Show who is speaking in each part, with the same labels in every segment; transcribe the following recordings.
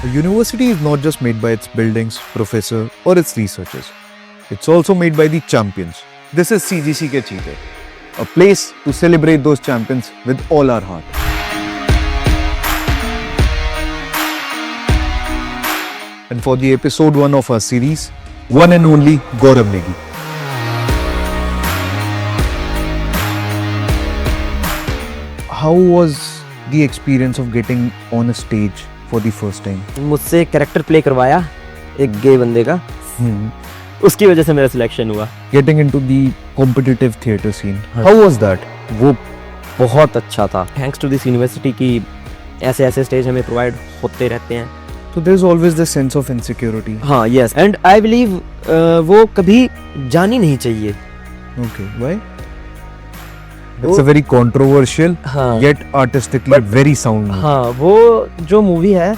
Speaker 1: A university is not just made by its buildings, professor, or its researchers. It's also made by the champions. This is CGC Ke Cheete, a place to celebrate those champions with all our heart. And for the episode 1 of our series, one and only Gaurav Negi. How was the experience of getting on a stage for the first time?
Speaker 2: मुझसे character play करवाया एक गे बंदे का, उसकी वजह से मेरा selection हुआ।
Speaker 1: Getting into the competitive theatre scene, how was that?
Speaker 2: वो बहुत अच्छा था। थैंक्स टू दिस यूनिवर्सिटी की ऐसे ऐसे स्टेज हमें प्रोवाइड होते रहते हैं।
Speaker 1: So there's always this sense of insecurity.
Speaker 2: हाँ, यस, एंड आई बिलीव वो कभी जानी नहीं चाहिए।
Speaker 1: Okay, why? It's a very controversial
Speaker 2: हाँ,
Speaker 1: yet artistically very sound movie.
Speaker 2: हाँ, वो जो मूवी है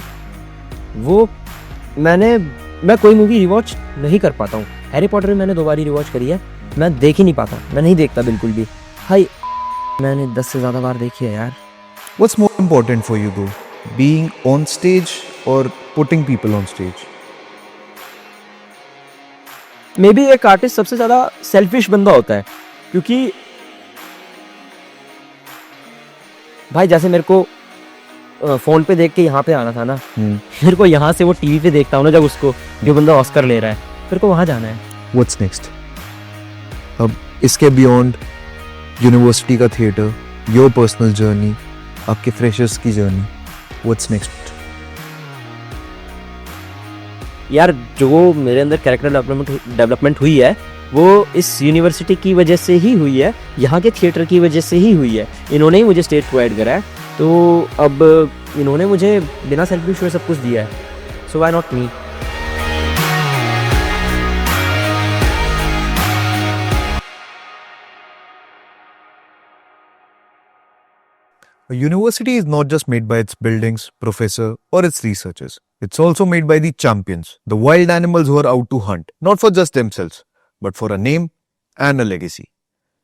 Speaker 2: वो मैं कोई मूवी रिवॉच नहीं कर पाता हूँ। हैरी पॉटर मैंने 2 बार रिवॉच करी है, मैं देख ही नहीं पाता, मैं नहीं देखता बिल्कुल भी। हाय, मैंने 10 से ज़्यादा बार देखी है यार।
Speaker 1: What's more important for you though? Being on stage or putting people on stage?
Speaker 2: May be एक आर्टिस्ट सबसे ज़्यादा सेल्फिश बंदा होता है, क्योंकि भाई जैसे मेरे को फ़ोन पे देख के यहाँ पे आना था ना, मेरे को यहाँ से वो टीवी पे देखता हूँ ना जब उसको जो बंदा ऑस्कर ले रहा है, मेरे को वहाँ जाना है।
Speaker 1: What's next? अब इसके बियॉन्ड यूनिवर्सिटी का थिएटर, योर पर्सनल जर्नी, आपके फ्रेशर्स की जर्नी, व्हाट्स नेक्स्ट?
Speaker 2: यार जो मेरे अंदर कैरेक्टर डेवलपमेंट हुई है वो इस यूनिवर्सिटी की वजह से ही हुई है, यहाँ के थिएटर की वजह से ही हुई है। इन्होंने ही मुझे स्टेज प्रोवाइड करा है, तो अब इन्होंने मुझे बिना सेल्फिश हुए सब कुछ दिया है, so why not me.
Speaker 1: A university is not just made by its buildings, professor, or its researchers. It's also made by the champions, the wild animals who are out to hunt, not for just themselves, but for a name and a legacy.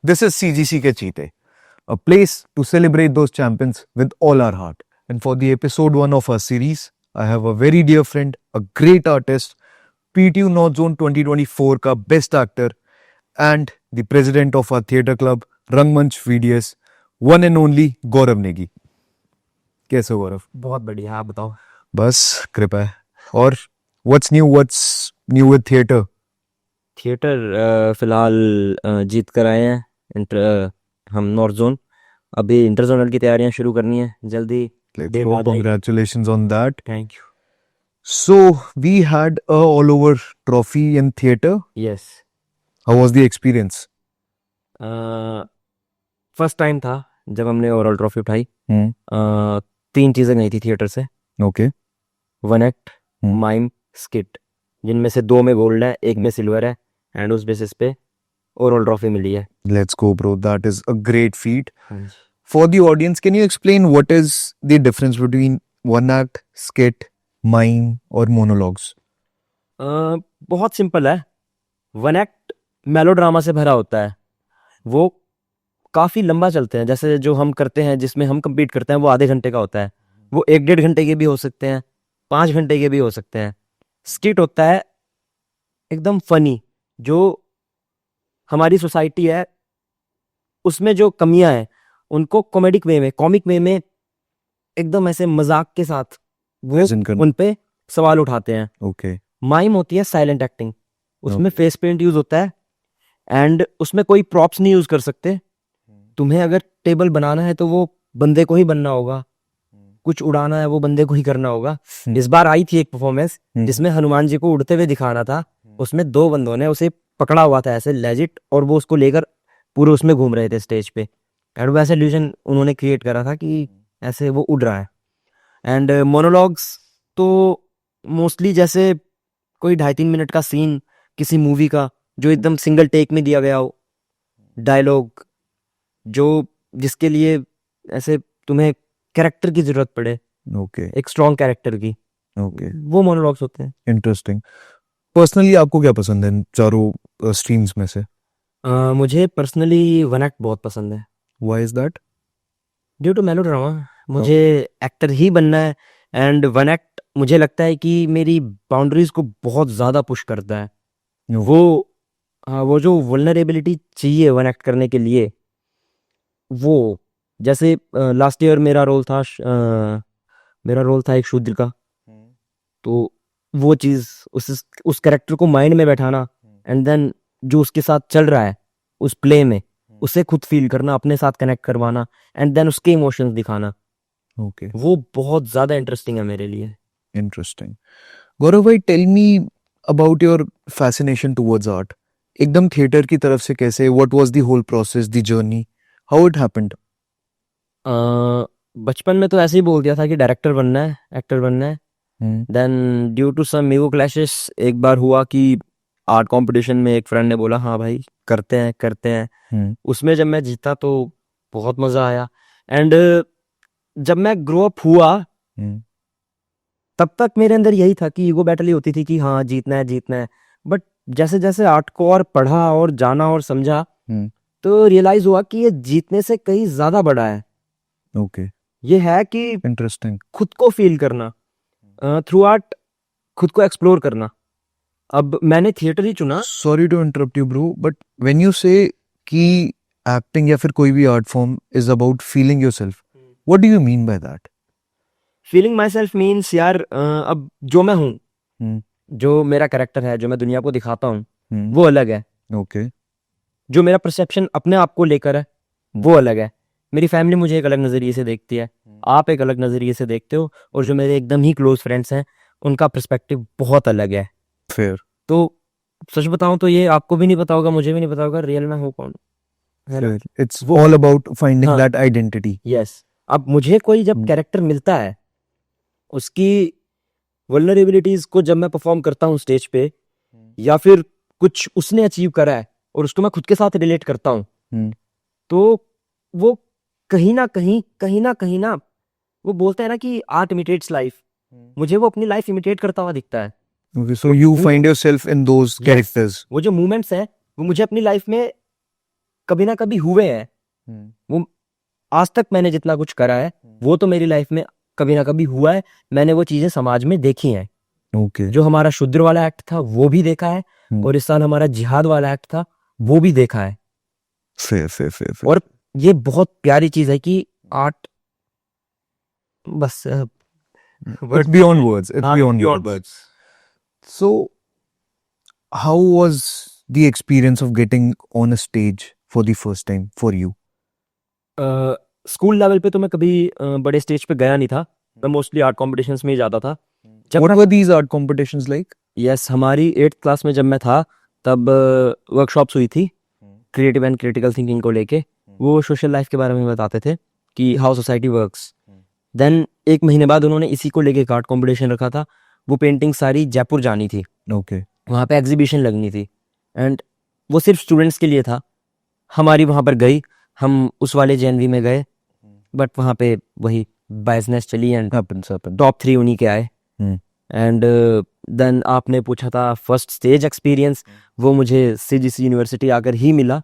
Speaker 1: This is CGC Ke Cheete, a place to celebrate those champions with all our heart. And for the episode 1 of our series, I have a very dear friend, a great artist, PTU North Zone 2024 ka best actor, and the president of our theatre club, Rangmanch VDS, one and only Gaurav Negi. कैसे हो गौरव?
Speaker 2: बहुत बढ़िया, आप बताओ।
Speaker 1: बस कृपा है। और what's new with theatre?
Speaker 2: Theatre फिलहाल जीत कर आए हैं हम नॉर्थ जोन। अभी इंटर जोनल की तैयारियां शुरू करनी है जल्दी।
Speaker 1: Let's go. Congratulations on that.
Speaker 2: Thank you.
Speaker 1: So we had a all over trophy in theatre.
Speaker 2: Yes,
Speaker 1: How was the experience?
Speaker 2: First time था जब हमने ओवरऑल ट्रॉफी उठाई।
Speaker 1: Hmm.
Speaker 2: 3 चीज़ें गई थी थिएटर से,
Speaker 1: Okay.
Speaker 2: 1 एक्ट, माइम, स्किट, जिनमें से 2 में गोल्ड है, 1 में सिल्वर है, एंड उस बेसिस पे ओवरऑल ट्रॉफी मिली है।
Speaker 1: Let's go, bro. That is a great feat. For the audience, can you explain what is the difference between one act, skit, mime, or monologues?
Speaker 2: बहुत simple है। 1 act melodrama से भरा होता है, वो काफ़ी लंबा चलते हैं। जैसे जो हम करते हैं, जिसमें हम compete करते हैं, वो आधे घंटे का होता है, वो 1-1.5 घंटे के भी हो सकते हैं, 5 घंटे के भी हो सकते हैं। स्किट होता है एकदम फनी, जो हमारी सोसाइटी है उसमें जो कमियां हैं उनको कॉमिक वे में एकदम ऐसे मजाक के साथ वो उन पे सवाल उठाते हैं।
Speaker 1: Okay.
Speaker 2: माइम होती है साइलेंट एक्टिंग, उसमें फेस पेंट यूज होता है, एंड उसमें कोई प्रॉप्स नहीं यूज कर सकते। तुम्हें अगर टेबल बनाना है तो वो बंदे को ही बनना होगा, कुछ उड़ाना है वो बंदे को ही करना होगा। इस बार आई थी एक परफॉर्मेंस जिसमें हनुमान जी को उड़ते हुए दिखाना था, उसमें 2 बंदों ने उसे पकड़ा हुआ था ऐसे लेजिट, और वो उसको लेकर पूरे उसमें घूम रहे थे स्टेज पे, एंड वैसे इल्यूजन उन्होंने क्रिएट करा था कि ऐसे वो उड़ रहा है। एंड मोनोलॉग्स तो मोस्टली जैसे कोई 2.5-3 मिनट का सीन किसी मूवी का जो एकदम सिंगल टेक में दिया गया हो, डायलॉग जो जिसके लिए ऐसे तुम्हें कैरेक्टर की जरूरत पड़े,
Speaker 1: Okay.
Speaker 2: एक स्ट्रॉन्ग कैरेक्टर की,
Speaker 1: Okay.
Speaker 2: वो मोनोलॉग्स होते हैं।
Speaker 1: Interesting. पर्सनली आपको क्या पसंद है इन चारों स्ट्रीम्स में से?
Speaker 2: मुझे पर्सनली 1 एक्ट बहुत पसंद है।
Speaker 1: Why is that?
Speaker 2: Due to melodrama, मुझे एक्टर ही बनना है, एंड 1 एक्ट मुझे लगता है कि मेरी बाउंड्रीज को बहुत ज़्यादा पुश करता है
Speaker 1: No.
Speaker 2: वो जो वल्नरेबिलिटी चाहिए वन एक्ट करने के लिए, वो जैसे लास्ट ईयर मेरा रोल था एक शूद्र का, तो वो चीज़ उस कैरेक्टर को माइंड में बैठाना एंड देन जो उसके साथ चल रहा है उस प्ले में उसे खुद फील करना, अपने साथ कनेक्ट करवाना एंड देन उसके इमोशंस दिखाना,
Speaker 1: Okay.
Speaker 2: वो बहुत ज़्यादा इंटरेस्टिंग है मेरे लिए।
Speaker 1: Interesting. Gaurav bhai, tell me about your fascination towards art. एकदम थिएटर की तरफ से कैसे? What was the whole process, the journey? How it happened?
Speaker 2: बचपन में तो ऐसे ही बोल दिया था कि डायरेक्टर बनना है, एक्टर बनना है। Then due to some ego clashes एक बार हुआ कि आर्ट कंपटीशन में एक फ्रेंड ने बोला हाँ भाई करते हैं। उसमें जब मैं जीता तो बहुत मज़ा आया एंड जब मैं ग्रो अप हुआ तब तक मेरे अंदर यही था कि ईगो बैटल ही होती थी कि हाँ जीतना है, बट जैसे जैसे आर्ट को और पढ़ा और जाना और समझा तो रियलाइज हुआ कि ये जीतने से कहीं ज्यादा बड़ा है।
Speaker 1: Okay.
Speaker 2: ये है कि
Speaker 1: Interesting.
Speaker 2: खुद को फील करना थ्रू आर्ट, खुद को एक्सप्लोर करना। अब मैंने थिएटर ही चुना।
Speaker 1: Sorry to interrupt you, bro, but when you say कि acting या फिर कोई भी art form is about feeling yourself, what do you mean by that?
Speaker 2: Feeling my self means यार अब जो मैं हूँ, जो मेरा कैरेक्टर है, जो मैं दुनिया को दिखाता हूँ वो अलग है।
Speaker 1: Okay.
Speaker 2: जो मेरा परसेप्शन अपने आप को लेकर है वो अलग है। मेरी फैमिली मुझे एक अलग नज़रिए से देखती है, आप एक अलग नज़रिए से देखते हो, और जो मेरे एकदम ही क्लोज फ्रेंड्स हैं उनका पर्सपेक्टिव बहुत अलग है।
Speaker 1: Fair.
Speaker 2: तो सच बताऊं तो ये आपको भी नहीं पता होगा, मुझे भी नहीं पता होगा रियल में हूँ कौन, है ना?
Speaker 1: Fair. It's all about finding
Speaker 2: हाँ.
Speaker 1: that identity.
Speaker 2: यस। अब मुझे कोई जब कैरेक्टर मिलता है उसकी वल्नरेबिलिटीज को जब मैं परफॉर्म करता हूँ स्टेज पे, या फिर कुछ उसने अचीव करा है और उसको मैं खुद के साथ रिलेट करता हूँ, तो वो कहीं ना वो बोलते हैं ना कि आर्ट इमिटेट्स लाइफ, मुझे वो अपनी लाइफ इमिटेट करता हुआ दिखता है।
Speaker 1: Okay, so you find yourself in those characters.
Speaker 2: वो जो मूवमेंट्स हैं वो मुझे अपनी लाइफ में कभी ना कभी हुए हैं। वो आज तक मैंने जितना कुछ करा है वो तो मेरी लाइफ में कभी ना कभी हुआ है। मैंने वो चीजें समाज में देखी हैं।
Speaker 1: Okay.
Speaker 2: जो हमारा शूद्र वाला एक्ट था वो भी देखा है, और इस साल हमारा जिहाद वाला एक्ट था वो भी देखा है।
Speaker 1: Fair.
Speaker 2: और ये बहुत प्यारी चीज है कि आर्ट बस
Speaker 1: It's beyond words. It's beyond words. So, how was the experience of getting on a stage for the first time for you?
Speaker 2: School level पे तो मैं कभी बड़े स्टेज पे गया नहीं था, मैं मोस्टली आर्ट कॉम्पिटिशंस में ही जाता था।
Speaker 1: What were these art competitions like?
Speaker 2: Yes, हमारी 8th क्लास में जब मैं था तब वर्कशॉप्स हुई थी क्रिएटिव एंड क्रिटिकल थिंकिंग को लेके। वो सोशल लाइफ के बारे में बताते थे कि हाउ सोसाइटी वर्क्स। देन 1 महीने बाद उन्होंने इसी को लेके एक आर्ट कॉम्पिटिशन रखा था। वो पेंटिंग सारी जयपुर जानी थी,
Speaker 1: Okay.
Speaker 2: वहाँ पे एग्जीबिशन लगनी थी एंड वो सिर्फ स्टूडेंट्स के लिए था। हमारी वहाँ पर गई, हम उस वाले JNV में गए, बट वहाँ पे वही बायसनेस चली एंड
Speaker 1: Happens.
Speaker 2: टॉप 3 उन्हीं के आए। एंड देन आपने पूछा था फर्स्ट स्टेज एक्सपीरियंस, वो मुझे CGC यूनिवर्सिटी आकर ही मिला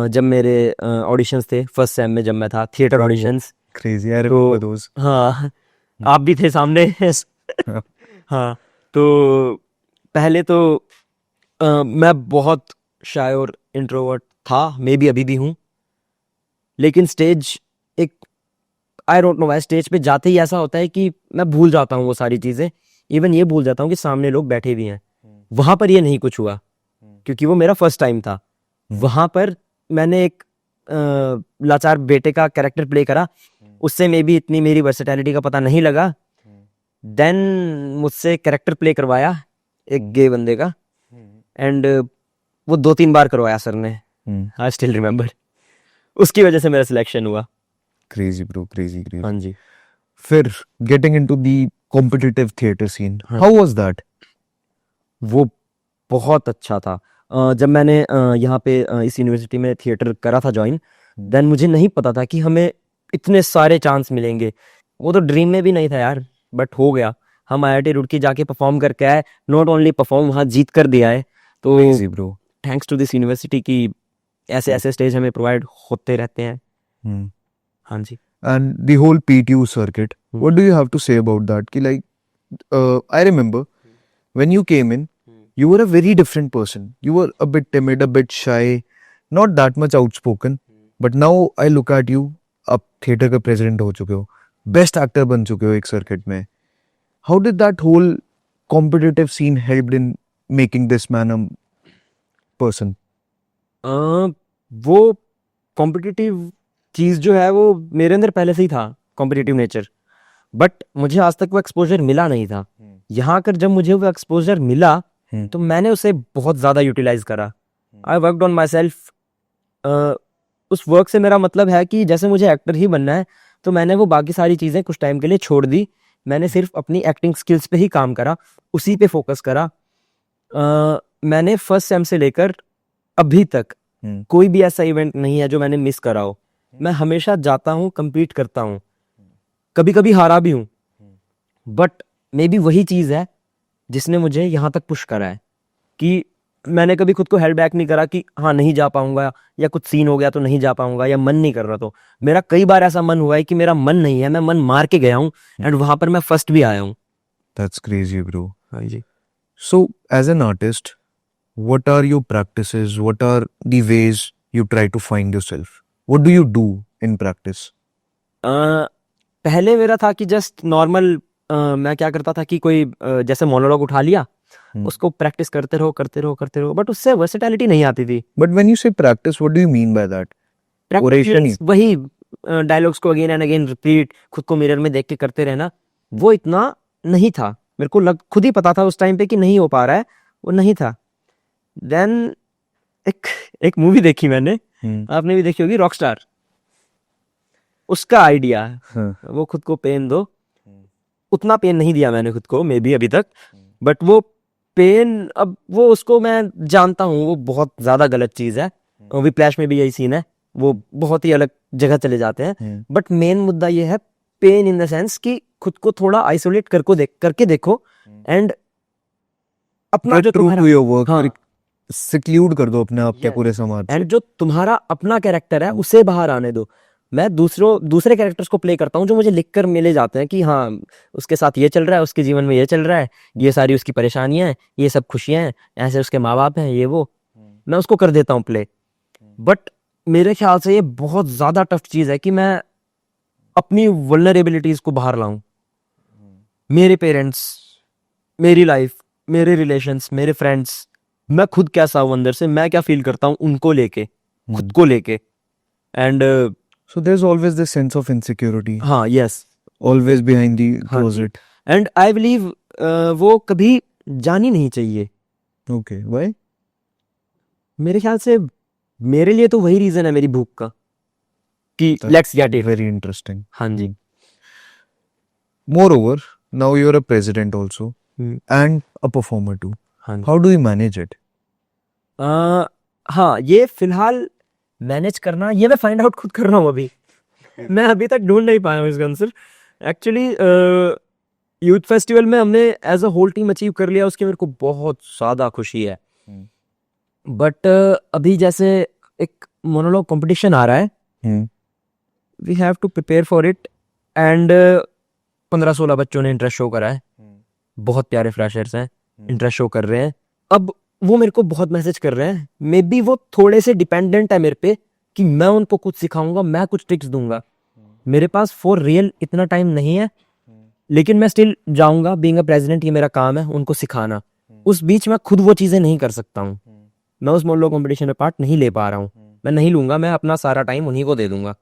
Speaker 2: जब मेरे ऑडिशंस थे फर्स्ट सेम में, जब मैं था theatre auditions.
Speaker 1: Crazy. I remember those.
Speaker 2: हाँ, आप भी थे सामने। हाँ, तो पहले तो मैं बहुत शाय और इंट्रोवर्ट था, मे बी अभी भी हूँ, लेकिन स्टेज एक आई डोंट नो, स्टेज पे जाते ही ऐसा होता है कि मैं भूल जाता हूँ वो सारी चीज़ें। इवन ये भूल जाता हूँ कि सामने लोग बैठे भी हैं। वहाँ पर ये नहीं कुछ हुआ क्योंकि वो मेरा फर्स्ट टाइम था। वहाँ पर मैंने एक लाचार बेटे का कैरेक्टर प्ले करा, उससे मे बी इतनी मेरी वर्सेटैलिटी का पता नहीं लगा। देन मुझसे कैरेक्टर प्ले करवाया एक गे बंदे का एंड वो 2-3 बार करवाया सर ने, आई स्टिल रिमेम्बर। उसकी वजह से मेरा सिलेक्शन हुआ।
Speaker 1: Crazy, bro. Crazy.
Speaker 2: हाँ जी।
Speaker 1: फिर getting into the competitive theater scene. How was that?
Speaker 2: वो बहुत अच्छा था। जब मैंने यहाँ पे इस यूनिवर्सिटी में थिएटर करा था ज्वाइन, देन मुझे नहीं पता था कि हमें इतने सारे चांस मिलेंगे। वो तो ड्रीम में भी नहीं था यार, बट हो गया। हम IIT रुड़की जाके परफॉर्म करके आए, नॉट ओनली परफॉर्म, वहाँ जीत कर दिया है। तो
Speaker 1: Crazy, bro.
Speaker 2: Thanks to this university की ऐसे स्टेज हमें प्रोवाइड होते रहते हैं। हाँ जी।
Speaker 1: And the whole PTU circuit, what do you have to say about that? कि like I remember when you came in, you were a very different person. You were a bit timid, a bit shy, not that much outspoken. But now I look at you, आप theatre का president हो चुके हो, best actor बन चुके हो एक circuit में. How did that whole competitive scene helped in making this man a person?
Speaker 2: वो कॉम्पिटिटिव चीज़ जो है वो मेरे अंदर पहले से ही था, कॉम्पिटिटिव नेचर, बट मुझे आज तक वो एक्सपोजर मिला नहीं था. यहाँ कर जब मुझे वो एक्सपोजर मिला तो मैंने उसे बहुत ज़्यादा यूटिलाइज करा. I worked on my self. उस वर्क से मेरा मतलब है कि जैसे मुझे एक्टर ही बनना है तो मैंने वो बाकी सारी चीज़ें कुछ टाइम के लिए छोड़ दी. मैंने सिर्फ अपनी एक्टिंग स्किल्स पे ही काम करा, उसी पे फोकस करा. मैंने फर्स्ट सेम से लेकर अभी तक कोई भी ऐसा इवेंट नहीं है जो मैंने मिस करा हो. मैं हमेशा जाता हूँ, compete करता हूँ, कभी कभी हारा भी हूँ, बट मे बी वही चीज़ है जिसने मुझे यहाँ तक पुश करा है कि मैंने कभी खुद को हेल्ड बैक नहीं करा कि हाँ नहीं जा पाऊंगा, या कुछ सीन हो गया तो नहीं जा पाऊंगा, या मन नहीं कर रहा. तो मेरा कई बार ऐसा मन हुआ है कि मेरा मन नहीं है, मैं मन मार के गया हूँ एंड वहां पर मैं फर्स्ट भी आया हूँ.
Speaker 1: That's crazy, bro.
Speaker 2: हाँ जी.
Speaker 1: So, as an artist, what are your practices? What are the ways you try to find yourself? What do you do in practice?
Speaker 2: पहले मेरा था कि जस्ट नॉर्मल मैं क्या करता था कि कोई जैसे मोनोलॉग उठा लिया, उसको प्रैक्टिस करते रहो, बट उससे वर्सेटैलिटी नहीं आती थी.
Speaker 1: But when you say practice, what do you mean by that? Oration ही.
Speaker 2: वही डायलॉग्स को अगेन एंड अगेन रिपीट, खुद को मिरर में देख के करते रहना, वो इतना नहीं था. मेरे को खुद ही पता था उस टाइम पे कि नहीं हो पा रहा है, वो नहीं था. देन एक मूवी देखी मैंने, आपने भी देखी होगी, रॉकस्टार. उसका आइडिया वो खुद को पेन दो. उतना पेन नहीं दिया मैंने खुद को मे बी अभी तक, बट वो पेन, अब वो उसको मैं जानता हूँ वो बहुत ज्यादा गलत चीज है. विप्लैश में भी यही सीन है, वो बहुत ही अलग जगह चले जाते हैं. बट मेन मुद्दा ये है पेन इन द सेंस कि खुद को थोड़ा आइसोलेट करके देखो एंड अपना जो
Speaker 1: true to your work.
Speaker 2: हाँ,
Speaker 1: Seclude कर दो अपने आप के पूरे समाज.
Speaker 2: एंड जो तुम्हारा अपना कैरेक्टर है उसे बाहर आने दो. मैं दूसरे कैरेक्टर्स को प्ले करता हूँ जो मुझे लिखकर मिले जाते हैं कि हाँ उसके साथ ये चल रहा है, उसके जीवन में ये चल रहा है, ये सारी उसकी परेशानियां हैं, ये सब खुशियां हैं, ऐसे उसके माँ बाप हैं, ये वो, मैं उसको कर देता हूँ प्ले. बट मेरे ख्याल से ये बहुत ज्यादा टफ चीज है कि मैं अपनी वल्नरेबिलिटीज को बाहर लाऊं. मेरे पेरेंट्स, मेरी लाइफ, मेरे रिलेशंस, मेरे फ्रेंड्स, मैं खुद कैसा हूं अंदर से, मैं क्या फील करता हूं उनको लेके, खुद को लेके. And
Speaker 1: So there's always this sense of insecurity.
Speaker 2: हाँ, yes,
Speaker 1: Always behind the closet.
Speaker 2: And I believe वो कभी जानी नहीं चाहिए.
Speaker 1: Okay. Why?
Speaker 2: मेरे ख्याल से मेरे लिए तो वही रीजन है मेरी भूख का कि
Speaker 1: That's
Speaker 2: let's get it.
Speaker 1: Very interesting.
Speaker 2: हाँ जी.
Speaker 1: Moreover, now you're a president also and a performer too.
Speaker 2: हाँ जी.
Speaker 1: How do you manage it?
Speaker 2: हाँ, ये फिलहाल मैनेज करना, ये मैं फाइंड आउट खुद कर रहा हूँ अभी. मैं अभी तक ढूंढ नहीं पाया हूँ इसका आंसर. एक्चुअली यूथ फेस्टिवल में हमने as a whole team achieve कर लिया, उसकी मेरे को बहुत ज़्यादा खुशी है. बट अभी जैसे एक मोनोलॉग कंपटीशन आ रहा है, we have to prepare for it, and 15-16 बच्चों ने इंटरेस्ट शो करा है. बहुत प्यारे फ्लैशर्स हैं, इंटरेस्ट शो कर रहे हैं. अब वो मेरे को बहुत मैसेज कर रहे हैं, मे बी वो थोड़े से डिपेंडेंट है मेरे पे कि मैं उनको कुछ सिखाऊंगा, मैं कुछ टिप्स दूंगा. मेरे पास फॉर रियल इतना टाइम नहीं है, लेकिन मैं स्टिल जाऊंगा. बीइंग अ प्रेसिडेंट ये मेरा काम है, उनको सिखाना. उस बीच मैं खुद वो चीज़ें नहीं कर सकता हूँ. मैं उस मोनोलॉग कंपटीशन में पार्ट नहीं ले पा रहा हूँ, मैं नहीं लूंगा, मैं अपना सारा टाइम उन्हीं को दे दूंगा.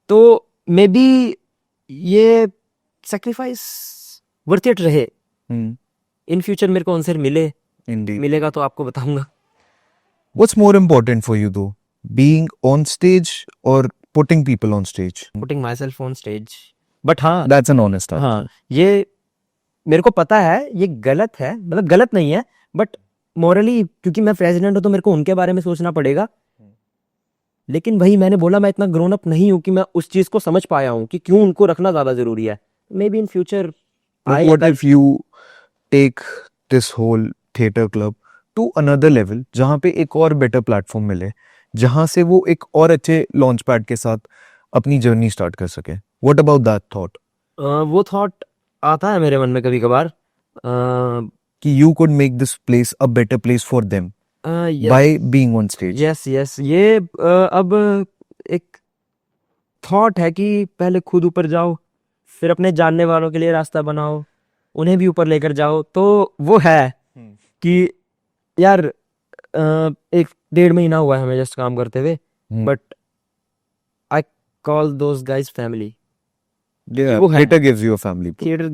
Speaker 2: तो मे बी ये सेक्रीफाइस वर्थ इट रहे. इन फ्यूचर मेरे को आंसर
Speaker 1: Indeed.
Speaker 2: मिलेगा तो आपको बताऊंगा.
Speaker 1: What's more important for you though? Being on stage or putting people on stage?
Speaker 2: Putting my self on stage. But हाँ,
Speaker 1: That's an honest answer.
Speaker 2: हाँ, ये मेरे को पता है ये गलत है, मतलब गलत नहीं है, बट मॉरली क्योंकि मैं प्रेसिडेंट हूँ तो मेरे को उनके बारे में सोचना पड़ेगा. लेकिन वही मैंने बोला, मैं इतना ग्रोन अप नहीं हूँ कि मैं उस चीज को समझ पाया हूँ कि क्यों उनको रखना ज्यादा जरूरी है. May be in future
Speaker 1: But what if you take this whole theatre club to another level, जहाँ पे एक और better platform मिले, जहाँ से वो एक और अच्छे launch pad के साथ अपनी जर्नी स्टार्ट कर सके? What about that thought?
Speaker 2: वो थॉट आता है मेरे मन में कभी कभार
Speaker 1: कि you could make this place a better place for them by being on stage.
Speaker 2: Yes yes ये अब एक थॉट है कि पहले खुद ऊपर जाओ, फिर अपने जानने वालों के लिए रास्ता बनाओ, उन्हें भी ऊपर लेकर जाओ। तो वो है कि यार 1-1.5 महीना हुआ है हमें जस्ट काम करते हुए, but I call those guys family.
Speaker 1: Yeah,
Speaker 2: वो है।
Speaker 1: theater gives you a family, bro.
Speaker 2: Theatre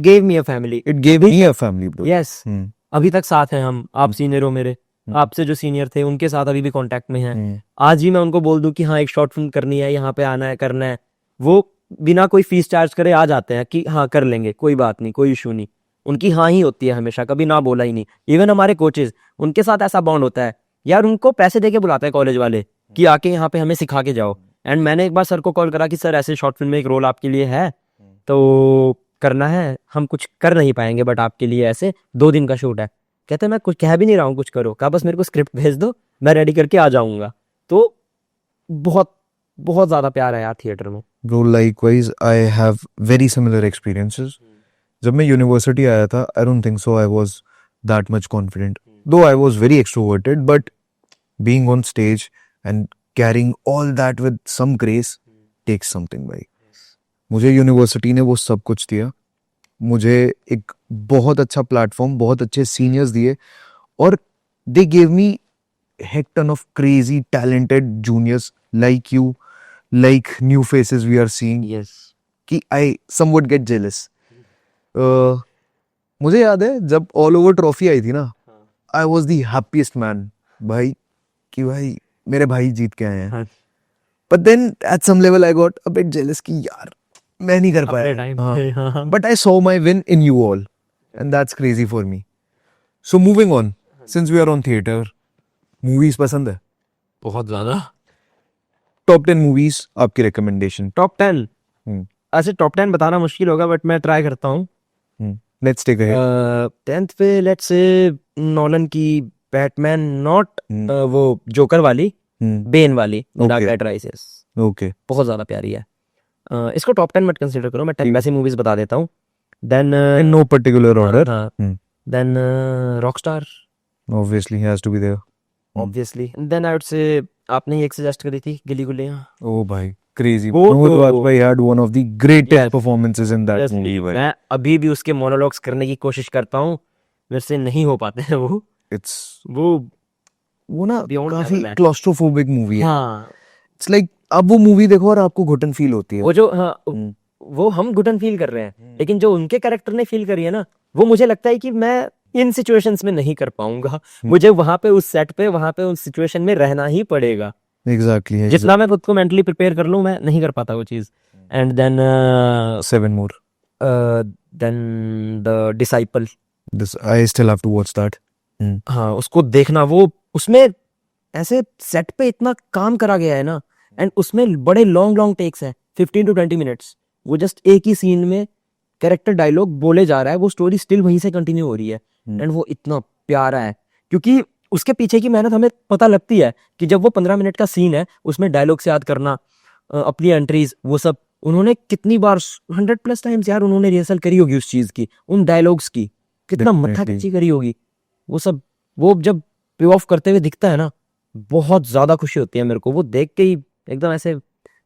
Speaker 2: gave me a family.
Speaker 1: It gave me a family, bro.
Speaker 2: Yes
Speaker 1: Hmm.
Speaker 2: अभी तक साथ हैं हम, आप सीनियर हो मेरे, आपसे जो सीनियर थे उनके साथ अभी भी कांटेक्ट में हैं।
Speaker 1: Hmm.
Speaker 2: आज ही मैं उनको बोल दूं कि हाँ एक शॉर्ट फिल्म करनी है, यहाँ पे आना है, करना है, वो बिना कोई फीस चार्ज करे आ जाते हैं कि हाँ कर लेंगे, कोई बात नहीं, कोई इशू नहीं। उनकी हाँ ही होती है हमेशा, कभी ना बोला ही नहीं। इवन हमारे कोचेज, उनके साथ ऐसा बॉन्ड होता है यार, उनको पैसे दे के बुलाते हैं कॉलेज वाले कि आके यहाँ पे हमें सिखा के जाओ। एंड मैंने एक बार सर को कॉल करा कि सर ऐसे शॉर्ट फिल्म में एक रोल आपके लिए है, तो करना है, हम कुछ कर नहीं पाएंगे बट आपके लिए ऐसे 2 दिन का शूट है। कहते मैं कुछ कह भी नहीं रहा हूँ, कुछ करो, कहा बस मेरे को स्क्रिप्ट भेज दो, मैं रेडी करके आ जाऊंगा। तो बहुत बहुत ज्यादा प्यार है यार थिएटर में।
Speaker 1: Bro, likewise, I have very similar experiences. जब मैं यूनिवर्सिटी आया था, I don't think so I was that much confident. Though I was very extroverted, but being on stage and carrying all that with some grace takes something, भाई। मुझे university ने वो सब कुछ दिया, मुझे एक बहुत अच्छा प्लेटफॉर्म, बहुत अच्छे सीनियर्स दिए, और they gave me heck ton of crazy talented juniors like you, like new faces we are seeing.
Speaker 2: Yes
Speaker 1: कि I somewhat get jealous. मुझे याद है जब ऑल ओवर ट्रॉफी आई थी ना, I was the happiest man भाई, कि भाई मेरे भाई जीत के आए हैं। But then at some level I got a bit jealous कि यार मैं नहीं कर
Speaker 2: अपने टाइम पे,
Speaker 1: पाया।
Speaker 2: हाँ।
Speaker 1: But I saw my win in you all and that's crazy for me. So moving on, since we are on theatre, movies पसंद है?
Speaker 2: बहुत ज्यादा।
Speaker 1: टॉप 10 मूवीज आपकी रिकमेंडेशन?
Speaker 2: टॉप 10 ऐसे टॉप 10 बताना मुश्किल होगा बट मैं ट्राई करता हूँ।
Speaker 1: लेट्स टेक अ
Speaker 2: 10th पे लेट्स से नॉलन की बैटमैन, नॉट वो जोकर वाली, बेन वाली, dark
Speaker 1: Okay.
Speaker 2: Night rises,
Speaker 1: okay.
Speaker 2: बहुत ज्यादा प्यारी है। इसको टॉप 10 मत कंसीडर करो, मैं 10 वैसे मूवीज बता देता हूँ। Then
Speaker 1: in no particular order.
Speaker 2: Then Rockstar
Speaker 1: Obviously he has to be there.
Speaker 2: Obviously. Then I would say आपने ही एक सजेस्ट करी थी, गिली गुलियां।
Speaker 1: Oh भाई, crazy.
Speaker 2: वो
Speaker 1: Manoj
Speaker 2: तो-
Speaker 1: Vajpayee had one of the greatest
Speaker 2: Yes.
Speaker 1: performances in that
Speaker 2: Yes,
Speaker 1: movie. भाई.
Speaker 2: मैं अभी भी उसके मोनोलॉग्स करने की कोशिश करता हूँ, मेरे से नहीं हो पाते हैं वो
Speaker 1: It's
Speaker 2: वो
Speaker 1: ना
Speaker 2: Beyond
Speaker 1: काफी
Speaker 2: level है।
Speaker 1: claustrophobic movie है।
Speaker 2: हाँ
Speaker 1: It's like अब वो मूवी देखो और आपको घुटन फील होती है।
Speaker 2: वो जो हाँ वो हम घुटन फील कर रहे हैं, लेकिन जो उनके कैरेक्टर ने फील करी है ना, वो मुझे लगता है कि मैं इन सिचुएशंस में नहीं कर पाऊंगा। मुझे वहां पे उस सेट पे वहां पे उस सिचुएशन में रहना ही पड़ेगा।
Speaker 1: Exactly.
Speaker 2: जितना मैं खुद को मेंटली प्रिपेयर कर लूं, मैं नहीं कर पाता वो चीज। And then
Speaker 1: 7 more.
Speaker 2: Then the Disciple,
Speaker 1: This I still have to watch that.
Speaker 2: हाँ उसको देखना, वो उसमें ऐसे सेट पे इतना काम करा गया है ना, एंड उसमें बड़े लॉन्ग लॉन्ग टेक्स हैं, 15 to 20 मिनट्स। वो जस्ट एक ही सीन में कैरेक्टर डायलॉग बोले जा रहा है, वो स्टोरी स्टिल वहीं से कंटिन्यू हो रही है, एंड वो इतना प्यारा है क्योंकि उसके पीछे की मेहनत हमें पता लगती है कि जब वो 15 मिनट का सीन है, उसमें डायलॉग से याद करना, अपनी एंट्रीज, वो सब उन्होंने कितनी बार 100+ टाइम्स यार उन्होंने रिहर्सल करी होगी उस चीज की, उन डायलॉग्स की कितना मत्था
Speaker 1: Definitely.
Speaker 2: कच्ची करी होगी वो सब। वो जब पे ऑफ करते हुए दिखता है ना, बहुत ज्यादा खुशी होती है मेरे को, वो देख के ही एकदम ऐसे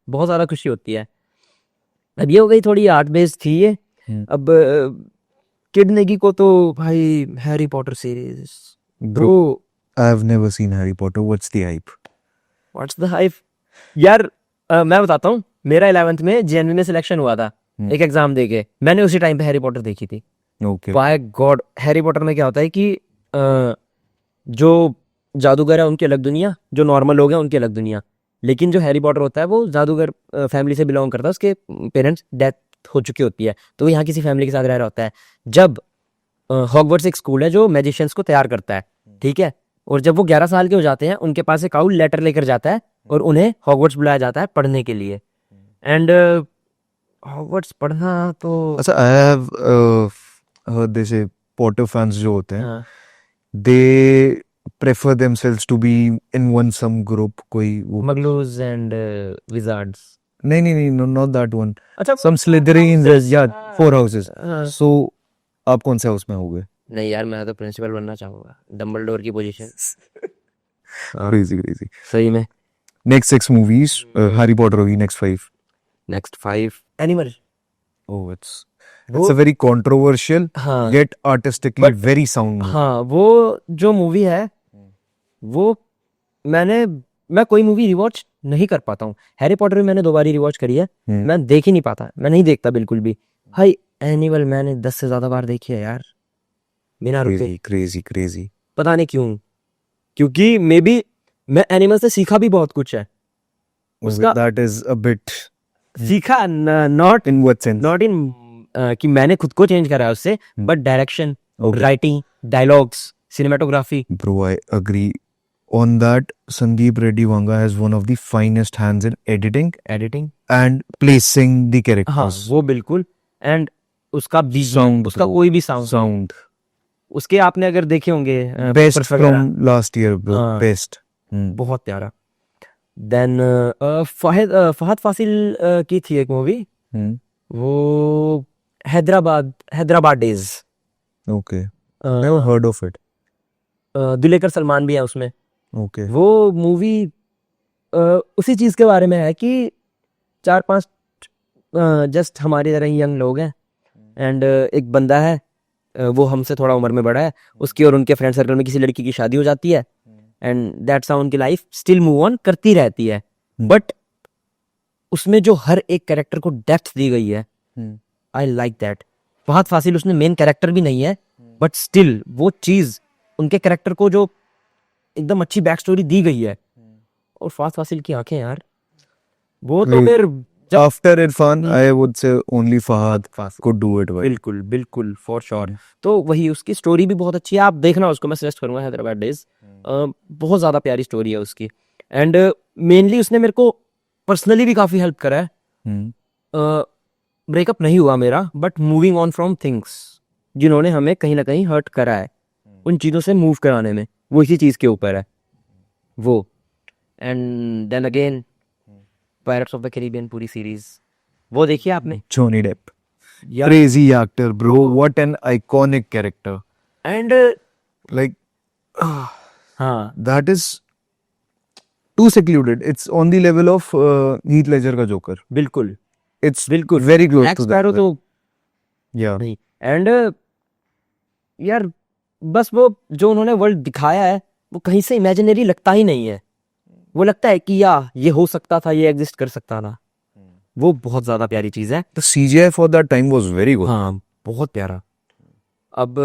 Speaker 2: बहुत ज्यादा खुशी होती है। अब ये हो गई थोड़ी आर्ट बेस्ड थी ये। अब किड नेगी को तो भाई Harry Potter series,
Speaker 1: Bro, I've never seen Harry Potter. What's the hype?
Speaker 2: What's the hype यार। मैं बताता हूँ, मेरा 11th में जेएनवी में सिलेक्शन हुआ था एक एग्जाम दे के, मैंने उसी टाइम पे हैरी पॉटर देखी थी।
Speaker 1: Okay.
Speaker 2: By God, Harry Potter में क्या होता है कि जो जादूगर है उनकी अलग दुनिया, जो नॉर्मल लोग हैं उनकी अलग दुनिया। लेकिन जो हैरी पॉटर होता है वो जादूगर फैमिली से बिलोंग करता है, उसके पेरेंट्स डेथ हो चुकी होती है, तो वो यहाँ किसी फैमिली के साथ रह रहा होता है। जब हॉगवर्ट्स एक स्कूल है जो मैजिशियंस को तैयार करता है, ठीक है, और जब वो 11 साल के हो जाते हैं, उनके पास एक आउल लेटर लेकर जाता है और उन्हें हॉगवर्ट्स बुलाया जाता है पढ़ने के लिए। एंड हॉगवर्ट्स पढ़ना तो
Speaker 1: अच्छा, I have heard they say Potter fans जो होते हैं,
Speaker 2: हाँ,
Speaker 1: they prefer themselves to be in one some group, कोई वो
Speaker 2: मगलूज एंड विजार्ड्स,
Speaker 1: नहीं, no, not that one.
Speaker 2: अच्छा
Speaker 1: Some Slytherins, yeah, 4 houses.
Speaker 2: हाँ।
Speaker 1: So आप कौन से हाउस में होगे?
Speaker 2: नहीं यार, मैं तो प्रिंसिपल बनना चाहूंगा, डम्बलडोर की पोजीशन।
Speaker 1: Crazy.
Speaker 2: सही में।
Speaker 1: Next 6 movies, Harry Potter होगी next 5.
Speaker 2: Next 5 animal.
Speaker 1: Oh, it's a very controversial
Speaker 2: हाँ
Speaker 1: yet artistically very sound movie.
Speaker 2: हाँ, वो जो मूवी है वो मैं कोई मूवी रिवॉच नहीं कर पाता हूँ। हैरी पॉटर भी मैंने 2 बार रिवॉच करी है, मैं देख ही नहीं पाता, मैं नहीं देखता बिल्कुल भी। भाई एनिमल मैंने 10 से ज्यादा बार देखी है यार, बिना रुके।
Speaker 1: Crazy.
Speaker 2: पता नहीं क्यों, क्योंकि मे बी मैं एनिमल से सीखा भी बहुत कुछ है। उसका
Speaker 1: That is a bit
Speaker 2: सीखा not
Speaker 1: in what sense?
Speaker 2: Not in कि मैंने खुद को चेंज करा है उससे, but direction,
Speaker 1: Okay.
Speaker 2: Writing, dialogues, cinematography.
Speaker 1: Bro, I agree on that. Sandeep Reddy Vanga has one of the finest hands in editing
Speaker 2: editing
Speaker 1: and placing the
Speaker 2: हाँ
Speaker 1: characters.
Speaker 2: वो बिल्कुल। एंड उसका
Speaker 1: Sound,
Speaker 2: उसका
Speaker 1: bro.
Speaker 2: कोई भी साउंड,
Speaker 1: Sound.
Speaker 2: उसके आपने अगर देखे होंगे
Speaker 1: Best
Speaker 2: Puppets वगैरह,
Speaker 1: from last year, bro.
Speaker 2: हाँ।
Speaker 1: Best.
Speaker 2: बहुत प्यारा। देन फहद फासिल की थी एक मूवी,
Speaker 1: Hmm.
Speaker 2: वो Hyderabad days.
Speaker 1: Okay. Never heard of it.
Speaker 2: Dulquer Salmaan भी है उसमें।
Speaker 1: Okay.
Speaker 2: वो मूवी उसी चीज के बारे में है कि 4-5 जस्ट हमारी तरह ही यंग लोग हैं, एंड एक बंदा है, वो हमसे थोड़ा उम्र में बड़ा है, उसकी और उनके फ्रेंड सर्कल में किसी लड़की की शादी हो जाती है, एंड दैट्स हाउ उनकी लाइफ स्टिल मूव ऑन करती रहती है। बट उसमें जो हर एक कैरेक्टर को डेप्थ दी गई है, I like that. Fahadh Faasil उसमें मेन कैरेक्टर भी नहीं है, बट स्टिल वो चीज उनके कैरेक्टर को जो एकदम अच्छी बैक स्टोरी दी गई है। और फहद फासिल की आंखें यार, वो तो फिर
Speaker 1: After Irfan, I would say only Fahad could do it well.
Speaker 2: बिल्कुल फॉर श्योर। तो वही, उसकी स्टोरी भी बहुत अच्छी है, आप देखना उसको, मैं सजेस्ट करूंगा हैदराबाद डेज। बहुत ज्यादा प्यारी स्टोरी है उसकी, एंड मेनली उसने मेरे को पर्सनली भी काफी हेल्प करा है। ब्रेकअप नहीं हुआ मेरा, but moving on from things जिन्होंने हमें कहीं ना कहीं हर्ट करा है, उन चीजों से मूव कराने में, वो इसी चीज के ऊपर है वो। And then again Pirates of the Caribbean पूरी सीरीज, वो देखिए आपने?
Speaker 1: Johnny Depp.
Speaker 2: यार
Speaker 1: Crazy actor, bro. What an iconic character.
Speaker 2: And
Speaker 1: Like,
Speaker 2: हाँ
Speaker 1: that is too secluded. It's on the level of Heath Ledger का Joker.
Speaker 2: बिल्कुल
Speaker 1: It's very close
Speaker 2: Jack
Speaker 1: to
Speaker 2: Sparrow
Speaker 1: that.
Speaker 2: तो
Speaker 1: Yeah.
Speaker 2: नहीं। And यार बस वो जो उन्होंने वर्ल्ड दिखाया है, वो कहीं से इमेजिनरी लगता ही नहीं है। वो लगता है कि ये हो सकता था, ये एग्जिस्ट कर सकता था। वो बहुत ज्यादा प्यारी चीज है।
Speaker 1: The CGI for that time was very good.
Speaker 2: हाँ बहुत प्यारा। अब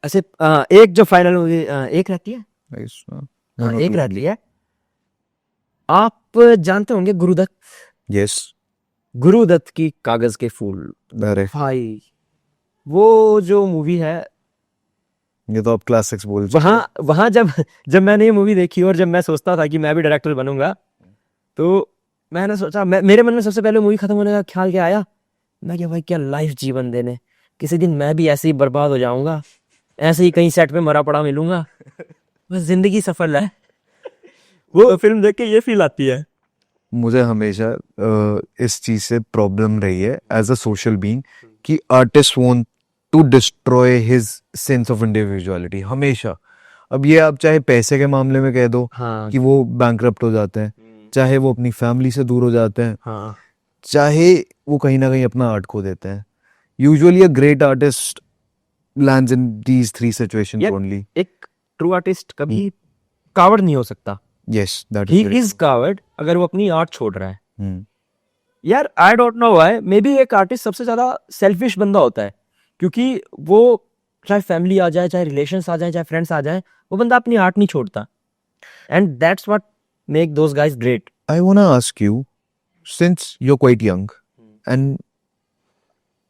Speaker 2: ऐसे एक जो फाइनल मूवी एक रहती है,
Speaker 1: Nice.
Speaker 2: हाँ, एक रहती है, आप जानते होंगे गुरुदत्त।
Speaker 1: Yes.
Speaker 2: गुरुदत्त की कागज के फूल,
Speaker 1: अरे
Speaker 2: भाई वो जो मूवी है,
Speaker 1: ये तो आप क्लासिक्स बोल
Speaker 2: वहां जब मैंने ये मूवी देखी और जब मैं सोचता था कि मैं भी डायरेक्टर बनूंगा, तो मैंने सोचा, मेरे मन में सबसे पहले मूवी खत्म होने का ख्याल क्या आया, मैं क्या भाई क्या लाइफ जीवन देने, किसी दिन मैं भी ऐसे ही बर्बाद हो जाऊंगा, ऐसे ही कहीं सेट पे मरा पड़ा मिलूंगा, बस जिंदगी सफल है। वो फिल्म देख के ये फील आती है।
Speaker 1: मुझे हमेशा इस चीज से प्रॉब्लम रही है एज अ सोशल बीइंग कि artist want to destroy his sense of individuality हमेशा। अब ये आप चाहे पैसे के मामले में कह दो
Speaker 2: हाँ
Speaker 1: कि वो बैंकरप्ट हो जाते हैं, चाहे वो अपनी फैमिली से दूर हो जाते हैं,
Speaker 2: हाँ
Speaker 1: चाहे वो कहीं ना कहीं अपना आर्ट खो देते हैं। Usually a great artist lands in these 3 situations
Speaker 2: Yep.
Speaker 1: Only.
Speaker 2: एक ट्रू आर्टिस्ट कभी कावर्ड नहीं हो सकता।
Speaker 1: Yes that
Speaker 2: he
Speaker 1: is
Speaker 2: is coward अगर वो अपनी आर्ट छोड़ रहा है। यार I don't know why, may be एक आर्टिस्ट सबसे ज्यादा सेल्फिश बंदा होता है, क्योंकि वो चाहे फैमिली आ जाए, चाहे रिलेशंस आ जाए, चाहे फ्रेंड्स आ जाए, वो बंदा अपनी आर्ट नहीं छोड़ता, and that's what make those guys great.
Speaker 1: I want to ask you, since you're quite young, and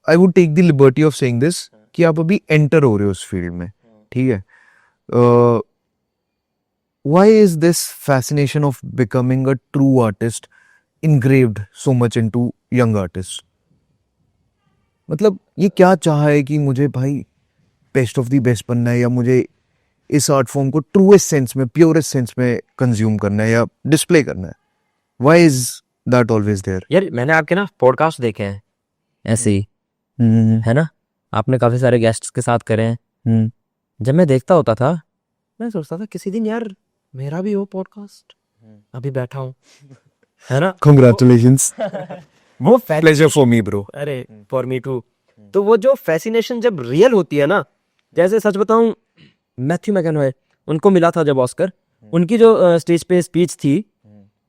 Speaker 1: I would take the liberty of saying this, कि आप अभी enter हो रहे हो उस फील्ड में, ठीक है? Why is this fascination of becoming a true artist engraved so much into young artists? मतलब ये क्या चाहा है कि मुझे भाई बेस्ट ऑफ द बेस्ट बनना है, या मुझे इस आर्ट फॉर्म को ट्रूएस्ट सेंस में, प्योरेस्ट सेंस में कंज्यूम करना है या डिस्प्ले करना है? Why is that always there.
Speaker 2: यार मैंने आपके ना पॉडकास्ट देखे हैं ऐसे ही, है ना, आपने काफी सारे गेस्ट्स के साथ करे हैं। जब मैं देखता होता था मैं सोचता था किसी दिन यार मेरा भी हो पॉडकास्ट, अभी बैठा हूँ, है ना।
Speaker 1: Congratulations.
Speaker 2: वो
Speaker 1: Pleasure for me, bro.
Speaker 2: अरे फॉर मी टू। तो वो जो फैसिनेशन जब रियल होती है ना, जैसे सच बताऊं मैथ्यू मैककनॉय, उनको मिला था जब ऑस्कर, उनकी जो स्टेज पे स्पीच थी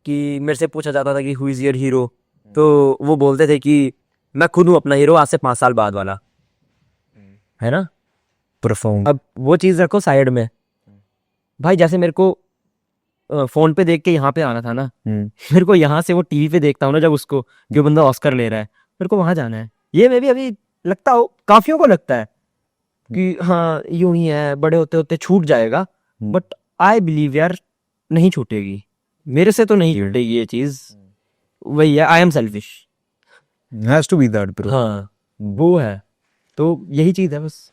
Speaker 2: कि मेरे से पूछा जाता था कि हु इज योर हीरो, तो वो बोलते थे कि मैं खुद हूँ अपना हीरो आज से 5 साल बाद वाला, है ना।
Speaker 1: Profound.
Speaker 2: अब वो चीज रखो साइड में भाई, जैसे मेरे को फोन पे देख के यहाँ पे आना था ना, मेरे को यहाँ से वो टीवी पे देखता हूँ ना जब उसको कि वो बंदा ऑस्कर ले रहा है, मेरे को वहां जाना है। ये मैं भी अभी लगता हो काफियों को लगता है कि हाँ यूं ही है, बड़े होते होते छूट जाएगा, बट आई बिलीव यार नहीं छूटेगी, मेरे से तो नहीं छूटेगी ये चीज। वही है, I am selfish.
Speaker 1: Has to be that, bro.
Speaker 2: हाँ वो है, तो यही चीज है बस।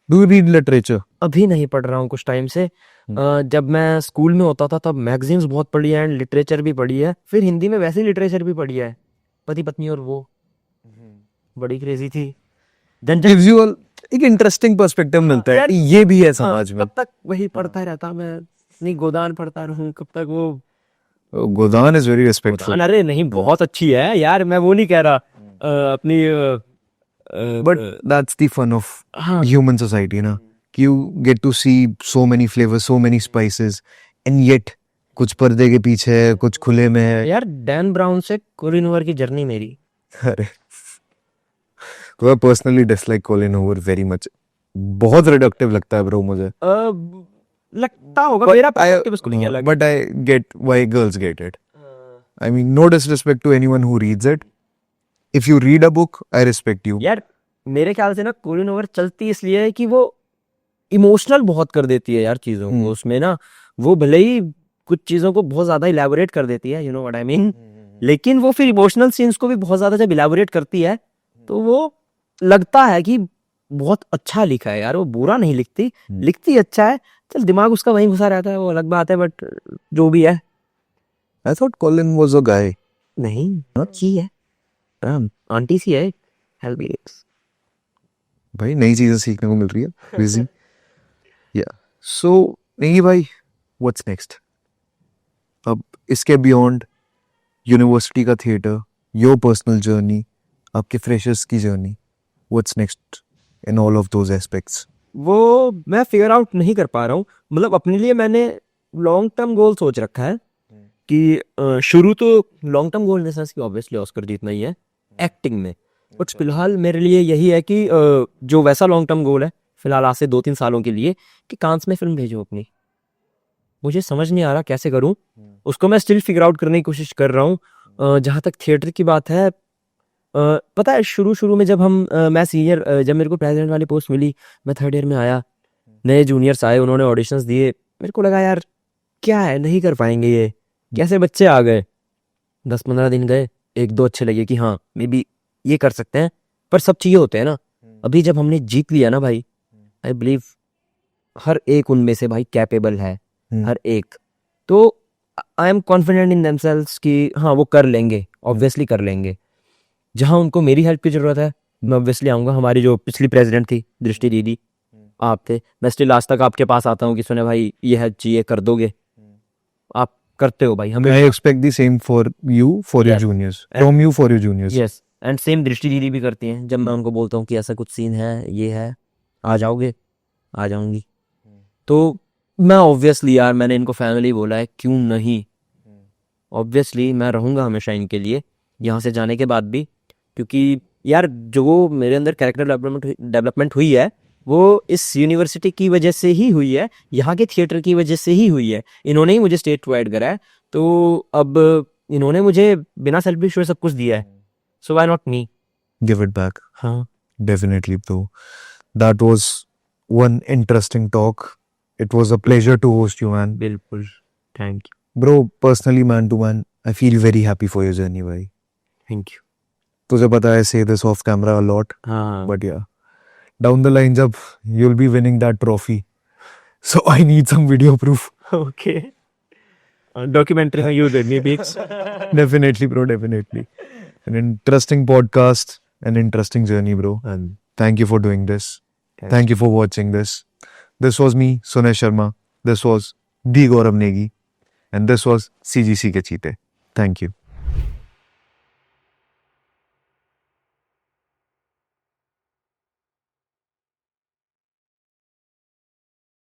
Speaker 1: Do you read literature?
Speaker 2: अभी नहीं पढ़ रहा हूँ कुछ टाइम से। जब मैं स्कूल में होता था तब मैगजीन्स बहुत पढ़ी है एंड लिटरेचर भी पढ़ी है, फिर हिंदी में वैसे ही लिटरेचर भी पढ़ी है, पति पत्नी और वो बड़ी क्रेजी थी। जन
Speaker 1: Gives you एक इंटरेस्टिंग पर्सपेक्टिव मिलता है,
Speaker 2: यार,
Speaker 1: ये भी है समाज में।
Speaker 2: कब तक वही पढ़ता रहता मैं, नहीं गोदान पढ़ता रहूं कब तक। वो
Speaker 1: गोदान इज वेरी रिस्पेक्टफुल,
Speaker 2: गोदान, अरे नहीं बहुत अच्छी है यार, मैं वो नहीं कह रहा अपनी
Speaker 1: but that's the fun of
Speaker 2: हाँ
Speaker 1: ह्यूमन सोसाइटी ना, कि you get to see so many flavours, so many spices, and yet कुछ पर्दे के पीछे है, कुछ खुले में है।
Speaker 2: यार डैन ब्राउन से कोलिन हूवर की जर्नी मेरी।
Speaker 1: अरे तो I personally dislike Colleen Hoover very much, बहुत रिडक्टिव लगता है ब्रो मुझे।
Speaker 2: लगता होगा, मेरा perspective उसको नहीं अलग।
Speaker 1: But I get why girls get it. I mean no disrespect to anyone who reads it, if you read a book I respect you.
Speaker 2: यार मेरे ख्याल से ना कोलिन हूवर चलती इसलिए है कि वो इमोशनल बहुत कर देती है यार चीजों को, उसमें ना वो भले ही कुछ चीजों को बहुत ज्यादा इलेबोरेट कर देती है, you know what I mean, लेकिन वो फिर इमोशनल सीन्स को भी बहुत ज्यादा जब इलेबोरेट करती है तो वो लगता है कि बहुत अच्छा लिखा है यार, वो बुरा नहीं लिखती, लिखती अच्छा है। चल दिमाग उसका वहीं घुसा रहता है वो अलग बात है, बट जो भी है।
Speaker 1: I thought Colin was a guy.
Speaker 2: नहीं ची है, आंटी सी है, हेल्प मी।
Speaker 1: भाई नई चीजें सीखने को मिल रही है, क्रेजी। या सो नहीं भाई, व्हाट्स नेक्स्ट? अब इसके बियॉन्ड यूनिवर्सिटी का थिएटर, योर पर्सनल जर्नी, आपके फ्रेशर्स की journey, what's next in all of those aspects?
Speaker 2: वो मैं फिगर आउट नहीं कर पा रहा हूँ। मतलब अपने लिए मैंने लॉन्ग टर्म गोल सोच रखा है कि शुरू तो long term goal in the sense कि ऑब्वियसली ऑस्कर जीतना ही है एक्टिंग में, बट फिलहाल मेरे लिए यही है कि जो वैसा लॉन्ग टर्म गोल है फिलहाल आज से 2-3 सालों के लिए कि कांस में फिल्म भेजो अपनी। मुझे समझ नहीं आ रहा कैसे करूं उसको, मैं स्टिल फिगर आउट करने की कोशिश कर रहा हूँ। जहाँ तक थिएटर की बात है, पता है शुरू में जब मैं सीनियर, जब मेरे को प्रेसिडेंट वाली पोस्ट मिली, मैं 3rd ईयर में आया, नए जूनियर्स आए, उन्होंने ऑडिशंस दिए, मेरे को लगा यार क्या है नहीं कर पाएंगे ये, कैसे बच्चे आ गए। 10-15 दिन गए, 1-2 अच्छे लगे कि हाँ मे बी ये कर सकते हैं, पर सब चाहिए होते हैं ना। अभी जब हमने जीत लिया ना भाई, आई बिलीव हर एक उनमें से भाई कैपेबल है, हर एक। तो I am confident in themselves कि हाँ वो कर लेंगे, ऑब्वियसली कर लेंगे। जहाँ उनको मेरी हेल्प की जरूरत है मैं ऑब्वियसली आऊँगा। हमारी जो पिछली प्रेसिडेंट थी दृष्टि दीदी, आप थे, मैं स्टिल आज तक आपके पास आता हूँ कि सुने भाई ये हेल्प चाहिए, कर दोगे? आप करते हो भाई, हमें।
Speaker 1: I expect the same for you, for your
Speaker 2: Yes.
Speaker 1: juniors, from you for your juniors.
Speaker 2: Yes, and same दृष्टि दीदी भी करती हैं। जब मैं उनको बोलता हूँ कि ऐसा कुछ सीन है, ये है, आ जाओगे, आ जाऊंगी। तो मैं ऑब्वियसली यार, मैंने इनको फैमिली बोला है, क्यों नहीं, ऑब्वियसली मैं रहूंगा हमेशा इनके लिए यहाँ से जाने के बाद भी, क्योंकि यार जो मेरे अंदर कैरेक्टर डेवलपमेंट हुई है वो इस यूनिवर्सिटी की वजह से ही हुई है, यहाँ के थिएटर की वजह से ही हुई है। इन्होंने ही मुझे स्टेज प्रोवाइड करा है, तो अब इन्होंने मुझे बिना सेल्फिश हुए सब कुछ दिया है, so why not me.
Speaker 1: Give it back.
Speaker 2: हाँ
Speaker 1: Definitely, bro. That was one interesting talk. It was a pleasure to host you, man.
Speaker 2: बिल्कुल, thank you,
Speaker 1: Bro, personally, man to man, I feel very happy for your journey, भाई.
Speaker 2: Thank you.
Speaker 1: तुझे पता है, I say this off camera a lot,
Speaker 2: हाँ
Speaker 1: but yeah, down the line, जब you'll be winning that trophy, so I need some video proof.
Speaker 2: Okay,
Speaker 3: documentary on you did me beaks.
Speaker 1: Definitely, bro. Definitely. An interesting podcast, an interesting journey, bro. And thank you for doing this. Thank you for watching this. This was me, Sunesh Sharma. This was the Gaurav Negi. And this was CGC Ke Cheete. Thank you.